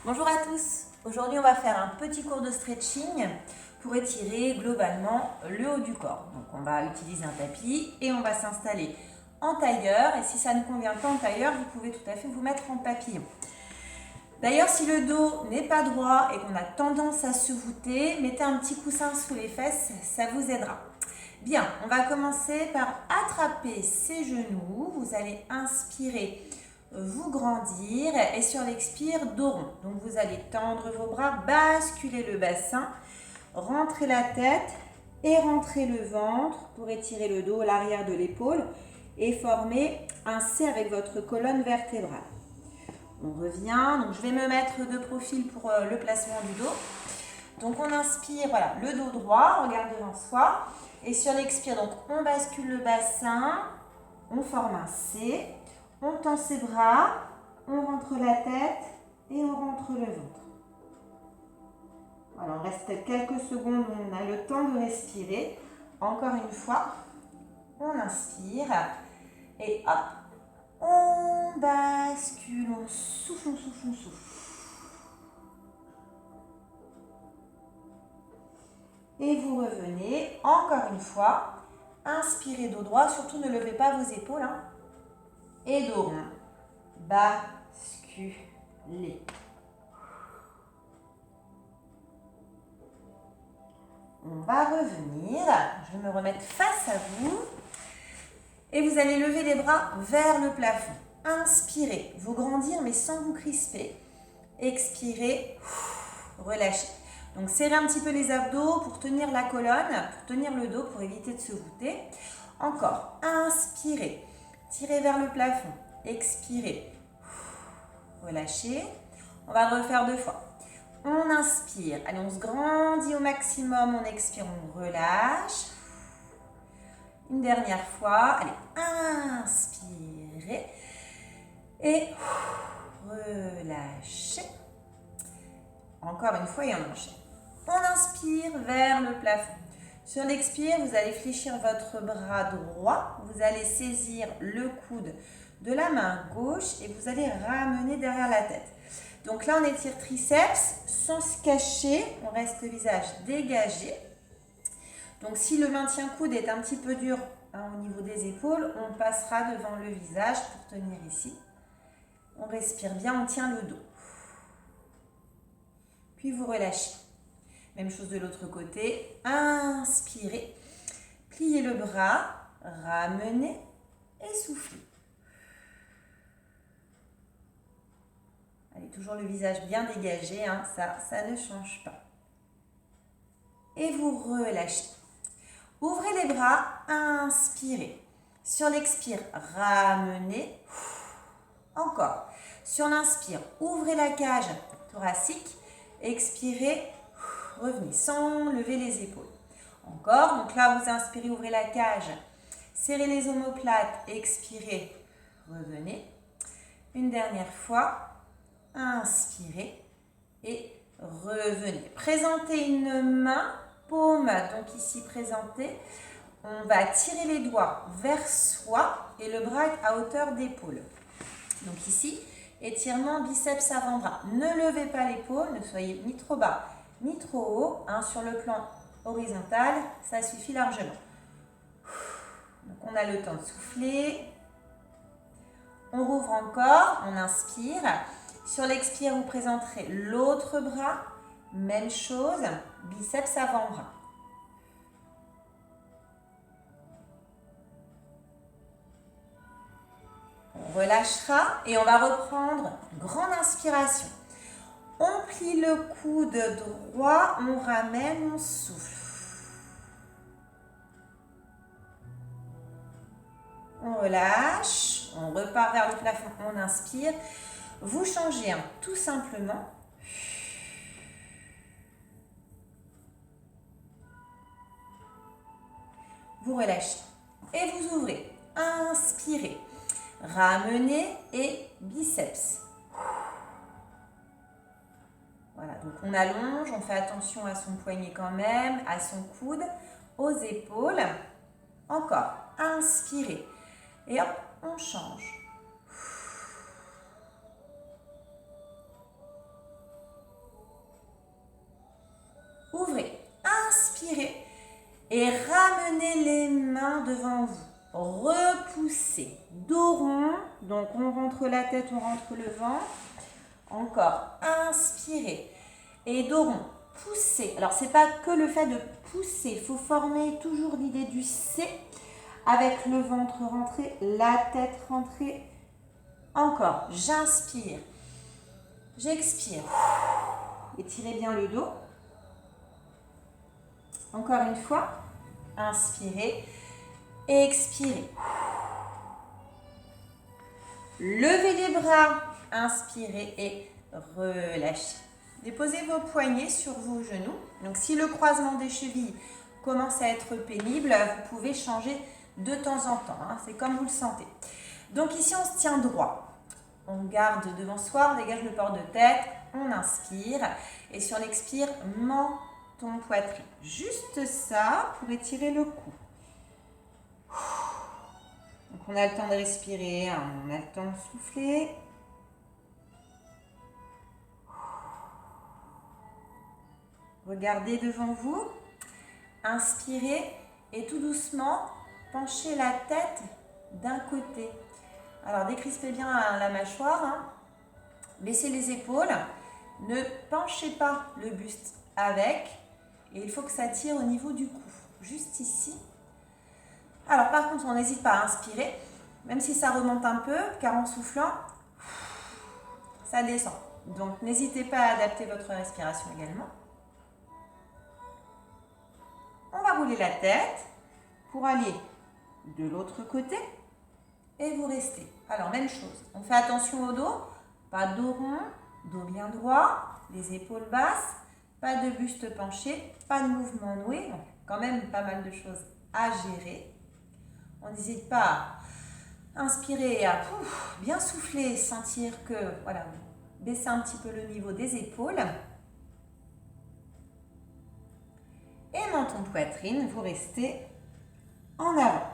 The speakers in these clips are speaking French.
Bonjour à tous, aujourd'hui on va faire un petit cours de stretching pour étirer globalement le haut du corps. Donc on va utiliser un tapis et on va s'installer en tailleur, et si ça ne convient pas en tailleur, vous pouvez tout à fait vous mettre en papillon. D'ailleurs, si le dos n'est pas droit et qu'on a tendance à se voûter, mettez un petit coussin sous les fesses, ça vous aidera. Bien, on va commencer par attraper ses genoux, vous allez inspirer, vous grandir et sur l'expire, dos rond. Donc vous allez tendre vos bras, basculer le bassin, rentrer la tête et rentrer le ventre pour étirer le dos, l'arrière de l'épaule et former un C avec votre colonne vertébrale. On revient, donc je vais me mettre de profil pour le placement du dos. Donc on inspire, voilà, le dos droit, regarde devant soi. Et sur l'expire, donc on bascule le bassin, on forme un C, on tend ses bras, on rentre la tête et on rentre le ventre. Voilà, on reste quelques secondes où on a le temps de respirer. Encore une fois, on inspire et hop, on bascule, on souffle, on souffle, on souffle. Et vous revenez, encore une fois, inspirez dos droit, surtout ne levez pas vos épaules, hein. Et dos rond, basculez. On va revenir, je vais me remettre face à vous et vous allez lever les bras vers le plafond. Inspirez, vous grandir mais sans vous crisper. Expirez, relâchez. Donc serrez un petit peu les abdos pour tenir la colonne, pour tenir le dos, pour éviter de se voûter. Encore, inspirez, tirez vers le plafond, expirez, relâchez. On va le refaire 2 fois. On inspire, allez, on se grandit au maximum, on expire, on relâche. Une dernière fois, allez, inspirez et relâchez. Encore une fois et on enchaîne. On inspire vers le plafond. Sur l'expire, vous allez fléchir votre bras droit, vous allez saisir le coude de la main gauche et vous allez ramener derrière la tête. Donc là, on étire triceps sans se cacher, on reste visage dégagé. Donc si le maintien coude est un petit peu dur au niveau des épaules, on passera devant le visage pour tenir ici. On respire bien, on tient le dos. Puis vous relâchez. Même chose de l'autre côté. Inspirez, pliez le bras, ramenez et soufflez. Allez, toujours le visage bien dégagé, hein, ça ne change pas. Et vous relâchez. Ouvrez les bras, inspirez. Sur l'expire, ramenez. Encore. Sur l'inspire, ouvrez la cage thoracique. Expirez, revenez sans lever les épaules. Encore, donc là vous inspirez, ouvrez la cage, serrez les omoplates, expirez, revenez. Une dernière fois, inspirez et revenez. Présentez une main, paume, donc ici présentée. On va tirer les doigts vers soi et le bras à hauteur d'épaule. Donc ici, étirement biceps avant-bras. Ne levez pas l'épaule, ne soyez ni trop bas ni trop haut. Hein, sur le plan horizontal, ça suffit largement. Donc on a le temps de souffler. On rouvre encore, on inspire. Sur l'expire, vous présenterez l'autre bras. Même chose, biceps avant-bras. On relâchera et on va reprendre grande inspiration. On plie le coude droit, on ramène, on souffle. On relâche, on repart vers le plafond, on inspire. Vous changez tout simplement. Vous relâchez et vous ouvrez. Inspirez, ramenez et biceps. Voilà, donc on allonge, on fait attention à son poignet quand même, à son coude, aux épaules. Encore, inspirez. Et hop, on change. Et ramenez les mains devant vous. Repoussez. Dos rond. Donc on rentre la tête, on rentre le ventre. Encore. Inspirez. Et dos rond. Poussez. Alors c'est pas que le fait de pousser. Il faut former toujours l'idée du C. Avec le ventre rentré, la tête rentrée. Encore. J'inspire. J'expire. Étirez bien le dos. Encore une fois. Inspirez. Expirez. Levez les bras. Inspirez et relâchez. Déposez vos poignets sur vos genoux. Donc si le croisement des chevilles commence à être pénible, vous pouvez changer de temps en temps. C'est comme vous le sentez. Donc ici, on se tient droit. On garde devant soi, on dégage le port de tête. On inspire. Et sur l'expire, menton, poitrine. Juste ça pour étirer le cou. Donc on a le temps de respirer, on a le temps de souffler. Regardez devant vous. Inspirez et tout doucement, penchez la tête d'un côté. Alors décrispez bien la mâchoire. Baissez les épaules. Ne penchez pas le buste avec. Et il faut que ça tire au niveau du cou. Juste ici. Alors par contre, on n'hésite pas à inspirer. Même si ça remonte un peu, car en soufflant, ça descend. Donc n'hésitez pas à adapter votre respiration également. On va rouler la tête pour aller de l'autre côté et vous restez. Alors, même chose. On fait attention au dos. Pas de dos rond, dos bien droit, les épaules basses, pas de buste penché, pas de mouvement noué. Donc, quand même pas mal de choses à gérer. On n'hésite pas à inspirer, à bien souffler, sentir que, voilà, baisser un petit peu le niveau des épaules. Et menton poitrine, vous restez en avant.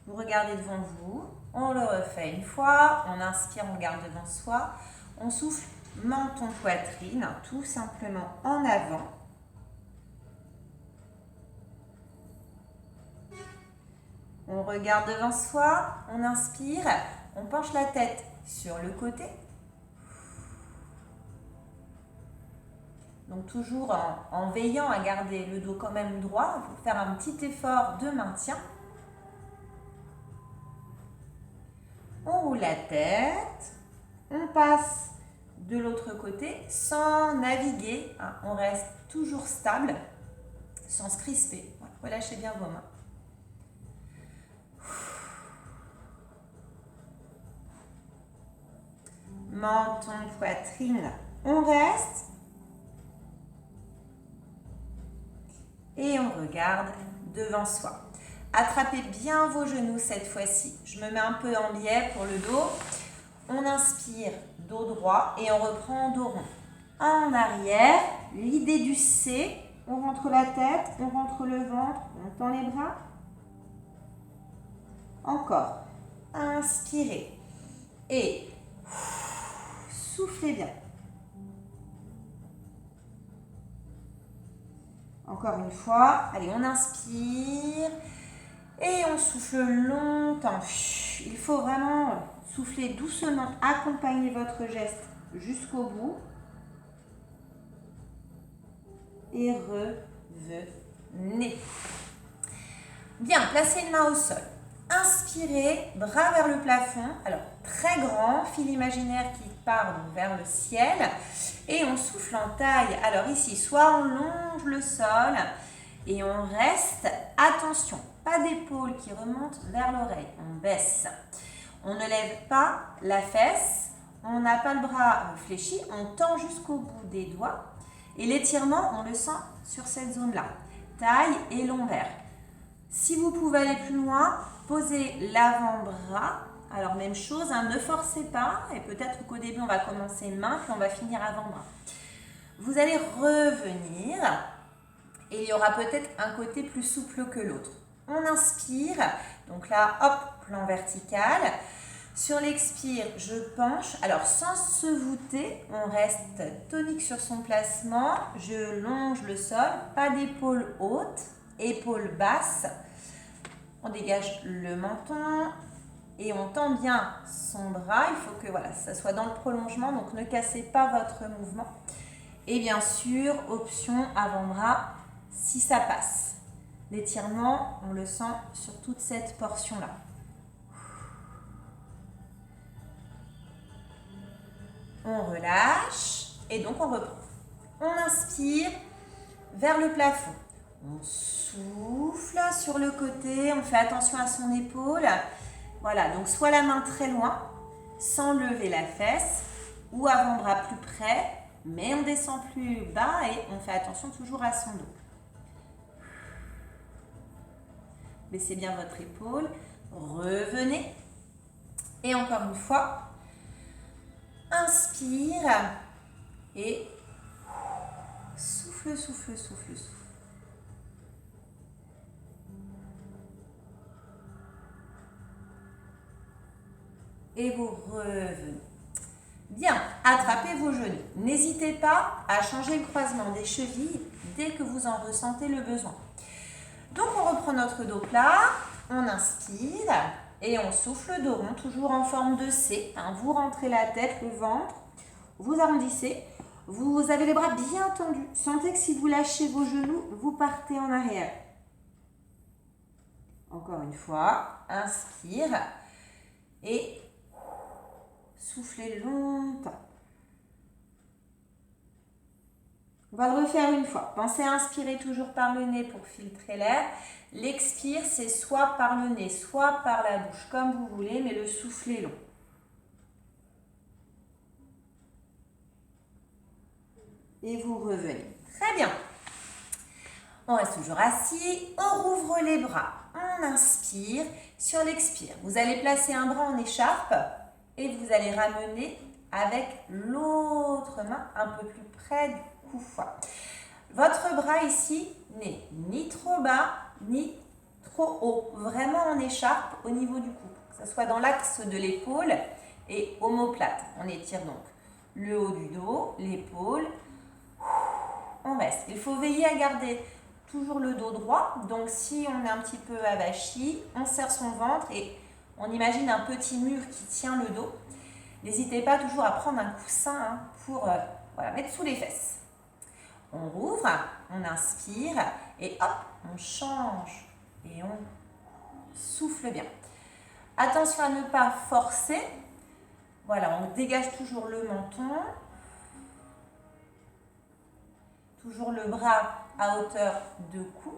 Vous regardez devant vous, on le refait une fois, on inspire, on garde devant soi, on souffle menton poitrine, tout simplement en avant. On regarde devant soi, on inspire, on penche la tête sur le côté. Donc toujours en veillant à garder le dos quand même droit, pour faire un petit effort de maintien. On roule la tête, on passe de l'autre côté sans naviguer, on reste toujours stable, sans se crisper. Relâchez bien vos mains. Menton, poitrine, on reste. Et on regarde devant soi. Attrapez bien vos genoux cette fois-ci. Je me mets un peu en biais pour le dos. On inspire, dos droit et on reprend dos rond. En arrière, l'idée du C. On rentre la tête, on rentre le ventre, on tend les bras. Encore. Inspirez. Et soufflez bien. Encore une fois. Allez, on inspire. Et on souffle longtemps. Il faut vraiment souffler doucement. Accompagnez votre geste jusqu'au bout. Et revenez. Bien, placez une main au sol. Inspirez, bras vers le plafond. Alors, très grand, fil imaginaire qui part donc vers le ciel. Et on souffle en taille. Alors ici, soit on longe le sol et on reste. Attention, pas d'épaule qui remonte vers l'oreille. On baisse. On ne lève pas la fesse. On n'a pas le bras fléchi. On tend jusqu'au bout des doigts. Et l'étirement, on le sent sur cette zone-là. Taille et lombaire. Si vous pouvez aller plus loin, posez l'avant-bras. Alors même chose, ne forcez pas. Et peut-être qu'au début, on va commencer main, puis on va finir avant-bras. Vous allez revenir. Et il y aura peut-être un côté plus souple que l'autre. On inspire. Donc là, hop, plan vertical. Sur l'expire, je penche. Alors, sans se voûter, on reste tonique sur son placement. Je longe le sol, pas d'épaule haute, épaule basse. On dégage le menton et on tend bien son bras. Il faut que voilà, ça soit dans le prolongement, donc ne cassez pas votre mouvement. Et bien sûr, option avant-bras si ça passe. L'étirement, on le sent sur toute cette portion-là. On relâche et donc on reprend. On inspire vers le plafond. On souffle sur le côté, on fait attention à son épaule. Voilà, donc soit la main très loin, sans lever la fesse, ou avant-bras plus près, mais on descend plus bas et on fait attention toujours à son dos. Baissez bien votre épaule, revenez. Et encore une fois, inspire et souffle, souffle, souffle, souffle. Et vous revenez. Bien, attrapez vos genoux. N'hésitez pas à changer le croisement des chevilles dès que vous en ressentez le besoin. Donc on reprend notre dos plat, on inspire et on souffle dos rond, toujours en forme de C. Vous rentrez la tête, le ventre, vous arrondissez, vous avez les bras bien tendus. Sentez que si vous lâchez vos genoux, vous partez en arrière. Encore une fois, inspire et soufflez longtemps. On va le refaire une fois. Pensez à inspirer toujours par le nez pour filtrer l'air. L'expire, c'est soit par le nez, soit par la bouche, comme vous voulez, mais le souffle est long. Et vous revenez. Très bien. On reste toujours assis. On rouvre les bras. On inspire. Sur l'expire, vous allez placer un bras en écharpe et vous allez ramener avec l'autre main un peu plus près du cou. Votre bras ici n'est ni trop bas ni trop haut, vraiment en écharpe au niveau du cou, que ce soit dans l'axe de l'épaule et omoplate. On étire donc le haut du dos, l'épaule, on reste. Il faut veiller à garder toujours le dos droit, donc si on est un petit peu avachi, on serre son ventre et on imagine un petit mur qui tient le dos. N'hésitez pas toujours à prendre un coussin pour mettre sous les fesses. On rouvre, on inspire et hop, on change et on souffle bien. Attention à ne pas forcer. Voilà, on dégage toujours le menton. Toujours le bras à hauteur de cou.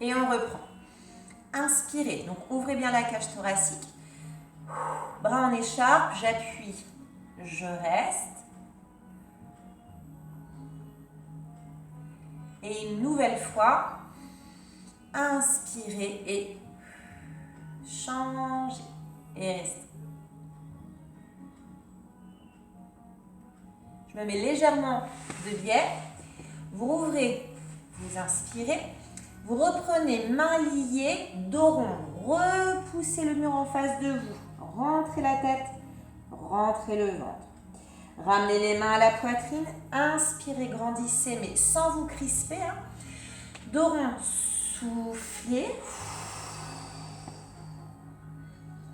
Et on reprend. Inspirez, donc ouvrez bien la cage thoracique. Bras en écharpe, j'appuie, je reste. Et une nouvelle fois, inspirez et changez et restez. Je me mets légèrement de biais. Vous rouvrez, vous inspirez. Vous reprenez main liée, dos rond. Repoussez le mur en face de vous. Rentrez la tête, rentrez le ventre. Ramenez les mains à la poitrine. Inspirez, grandissez, mais sans vous crisper. Dos rond, soufflez.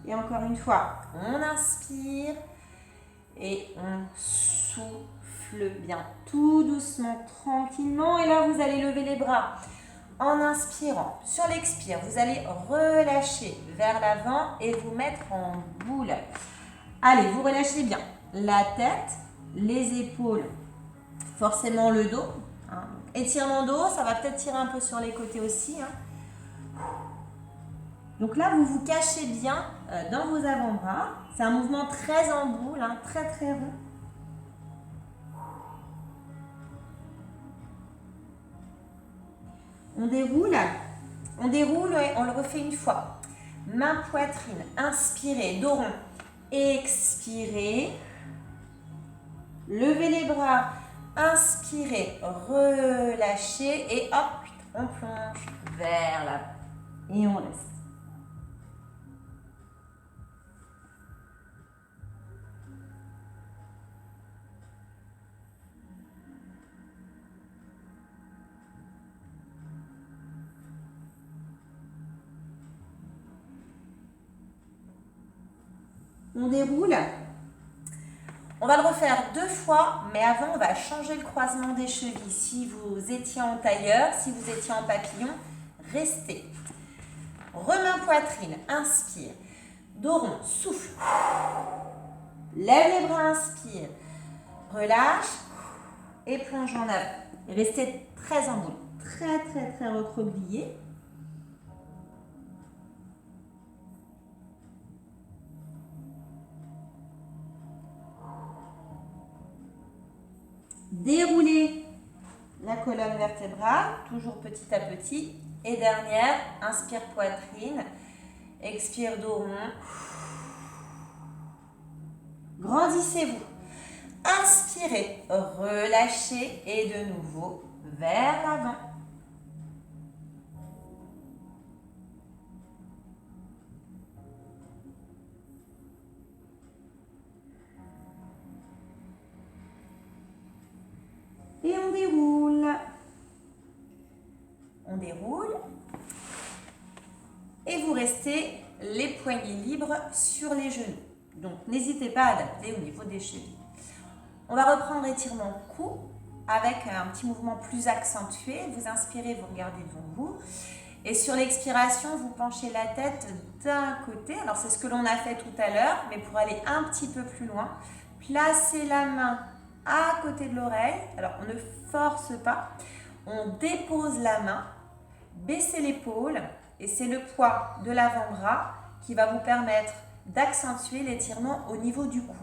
Et encore une fois, on inspire et on souffle bien, tout doucement, tranquillement. Et là, vous allez lever les bras en inspirant. Sur l'expire, vous allez relâcher vers l'avant et vous mettre en boule. Allez, vous relâchez bien la tête, les épaules, forcément le dos. Étirement dos, ça va peut-être tirer un peu sur les côtés aussi. Donc là, vous vous cachez bien dans vos avant-bras. C'est un mouvement très en boule, très très rond. On déroule et on le refait une fois. Main poitrine, inspirez, dos rond, expirez. Levez les bras, inspirez, relâchez et hop, on plonge vers l'avant. Et on reste. On déroule. On va le refaire 2 fois, mais avant, on va changer le croisement des chevilles. Si vous étiez en tailleur, si vous étiez en papillon, restez. Remain poitrine, inspire. Dos rond, souffle. Lève les bras, inspire. Relâche et plonge en avant. Restez très en boule, très très très recroquevillé. Déroulez la colonne vertébrale, toujours petit à petit. Et dernière, inspire poitrine, expire dos rond. Grandissez-vous. Inspirez, relâchez et de nouveau vers l'avant. Et on déroule. On déroule. Et vous restez les poignets libres sur les genoux. Donc, n'hésitez pas à adapter au niveau des chevilles. On va reprendre étirement cou avec un petit mouvement plus accentué. Vous inspirez, vous regardez devant vous. Et sur l'expiration, vous penchez la tête d'un côté. Alors, c'est ce que l'on a fait tout à l'heure, mais pour aller un petit peu plus loin, placez la main à côté de l'oreille. Alors, on ne force pas. On dépose la main, baissez l'épaule et c'est le poids de l'avant-bras qui va vous permettre d'accentuer l'étirement au niveau du cou.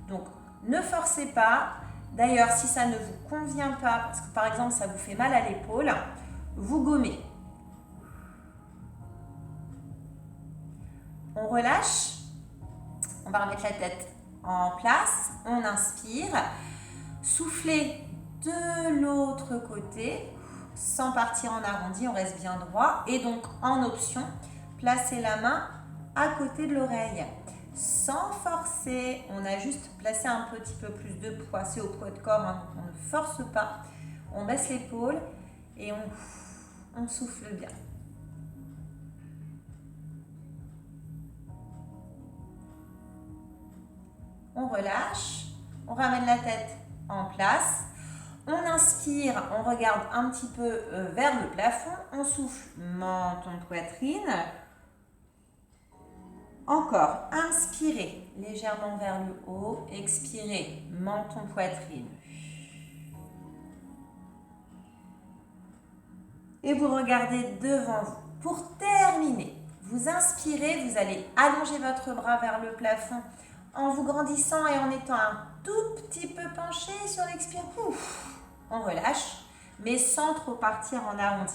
Donc, ne forcez pas. D'ailleurs, si ça ne vous convient pas, parce que par exemple, ça vous fait mal à l'épaule, vous gommez. On relâche. On va remettre la tête en place. On inspire. Soufflez de l'autre côté sans partir en arrondi. On reste bien droit. Et donc, en option, placez la main à côté de l'oreille. Sans forcer, on a juste placé un petit peu plus de poids, c'est au poids de corps, hein. On ne force pas, on baisse l'épaule et on souffle bien. On relâche, on ramène la tête en place, on inspire, on regarde un petit peu vers le plafond, on souffle menton, poitrine. Encore, inspirez légèrement vers le haut, expirez, menton, poitrine. Et vous regardez devant vous. Pour terminer, vous inspirez, vous allez allonger votre bras vers le plafond en vous grandissant et en étant un tout petit peu penché sur l'expire. On relâche, mais sans trop partir en arrondi.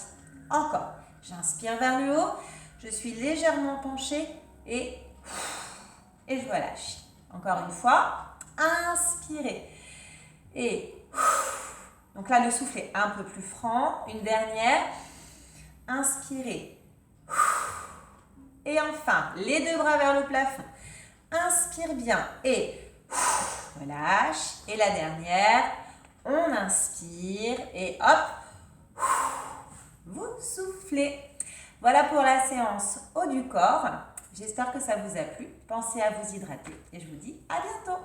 Encore, j'inspire vers le haut, je suis légèrement penché et je relâche. Encore une fois, inspirez. Et donc là, le souffle est un peu plus franc. Une dernière. Inspirez. Et enfin, les 2 bras vers le plafond. Inspire bien et relâche. Et la dernière, on inspire et hop, vous soufflez. Voilà pour la séance haut du corps. J'espère que ça vous a plu. Pensez à vous hydrater et je vous dis à bientôt.